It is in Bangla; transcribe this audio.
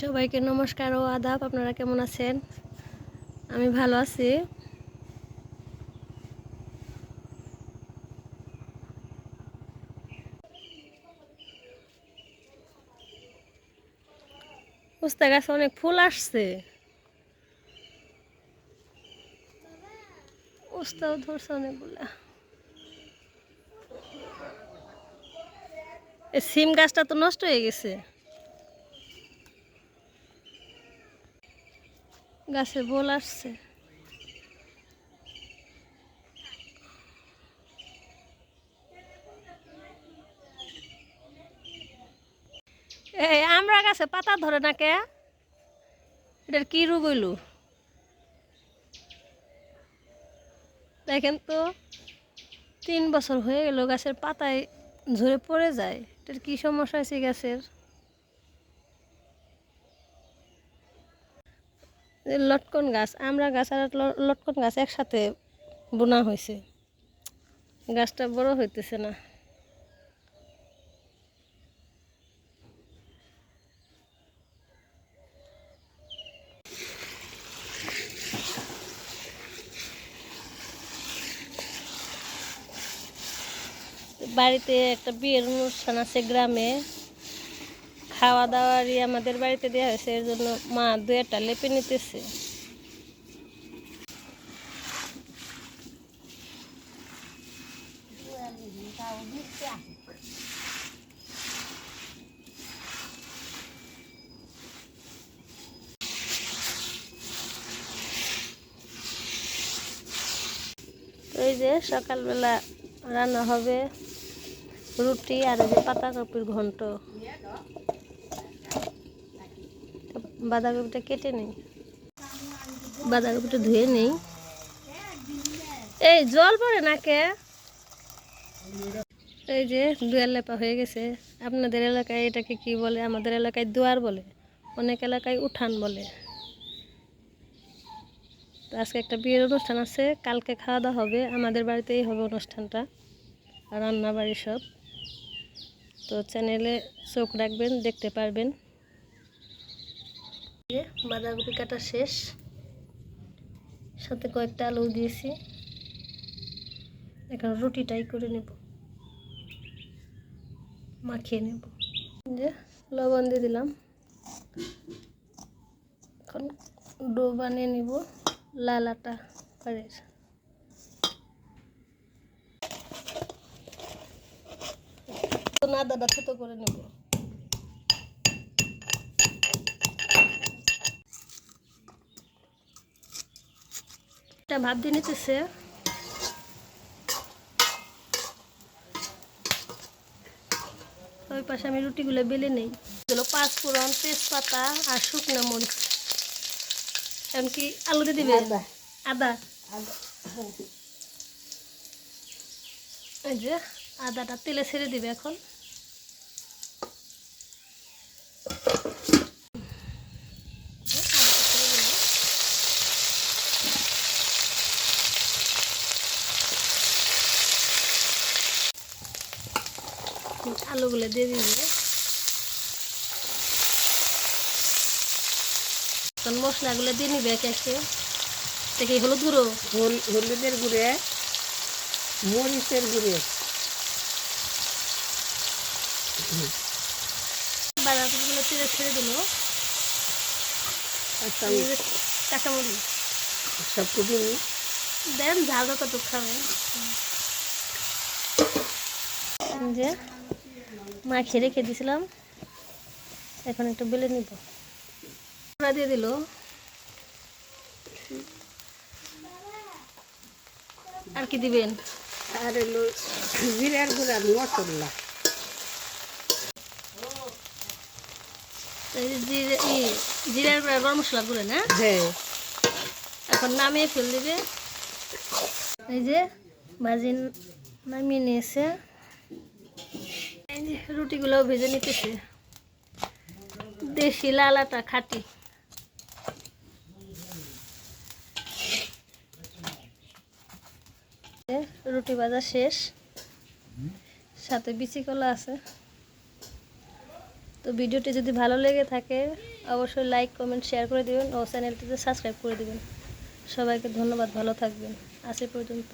সবাইকে নমস্কার ও আদাব। আপনারা কেমন আছেন? আমি ভালো আছি। উস্তা গাছে অনেক ফুল আসছে, উস্তাও ধরছে অনেকগুলা। এই সিম গাছটা তো নষ্ট হয়ে গেছে, গাছে বোল আসছে। এই আমরা গাছে পাতা ধরে না কে? এটার কি রোগ হইল দেখেন তো, 3 বছর হয়ে গেল গাছের পাতায় ঝরে পড়ে যায়। এটার কি সমস্যা হয়েছে গাছের? লটকন গাছ, আমরা গাছ আর লটকন গাছ একসাথে বোনা হয়েছে, গাছটা বড় হইতেছে না। বাড়িতে একটা বিয়ের অনুষ্ঠান আছে গ্রামে, খাওয়া দাওয়ারই আমাদের বাড়িতে দেওয়া হয়েছে, এর জন্য মা 2-1টা লেপে নিতেছে। এই যে সকালবেলা রান্না হবে রুটি আর এই যে পাতাকপির ঘন্ট। বাঁধাকপিটা কেটে নেই, বাঁধাকপিটা ধুয়ে নেই। এই জল পড়ে না কে? এই যে দুয়ার লেপা হয়ে গেছে। আপনাদের এলাকায় এটাকে কি বলে? আমাদের এলাকায় দুয়ার বলে, অনেক এলাকায় উঠান বলে। তো আজকে একটা বিয়ের অনুষ্ঠান আছে, কালকে খাওয়া দাওয়া হবে, আমাদের বাড়িতেই হবে অনুষ্ঠানটা, রান্না বাড়ি সব। তো চ্যানেলে চোখ রাখবেন, দেখতে পারবেন। বাঁধাকপি কাটা শেষ, সাথে কয়েকটা আলু দিয়েছি। এখন রুটিটাই করে নেব, মাখিয়ে নেব। যে লবণ দিয়ে দিলাম, এখন ডো বানিয়ে নিব লাল আটা পাড়ের। আদাটা থেতো করে নেব। এটা ভাত দিয়ে নিতেছে। ওই পাশে আমি রুটিগুলো বেলে নেই। এগুলো 5 ফোড়ন, তেজপাতা আর শুকনো মরিচ। এমনকি আলু দিয়ে দিবে, আদা। এই যে আদাটা তেলে ছেড়ে দিবে এখন। আলুগুলো দিয়ে দিবে। তখন মশলাগুলো দিয়ে নিবে একে একে। দেখি হলুদ গুঁড়ো, হলুদের গুঁড়ে, মরিচের গুঁড়ে, বাঁধাকপিগুলো তেলে ছেড়ে দিল। কাঁচামরিচ সব কুটি দেন, ঝাল কত খাবেন। যে মাখিয়ে রেখে দিয়েছিলাম, এখন একটু বেলে নিব। দিয়ে দিল, আর কি দিবেন? আর এলো জিরার গুঁড়া, মশলা, জিরার গুঁড়া, গরম মশলা গুঁড়ো না? হ্যাঁ। এখন নামিয়ে ফেল দিবে। এই যে ভাজি নামিয়ে নিয়েছে। এই যে রুটিগুলোও ভেজে নিতেছে, দেশি লাল আটা খাঁটি। রুটি ভাজা শেষ, সাথে বিচি কলা আছে। তো ভিডিওটি যদি ভালো লেগে থাকে অবশ্যই লাইক কমেন্ট শেয়ার করে দিবেন ও চ্যানেলটিতে সাবস্ক্রাইব করে দিবেন। সবাইকে ধন্যবাদ, ভালো থাকবেন। আজ এ পর্যন্ত।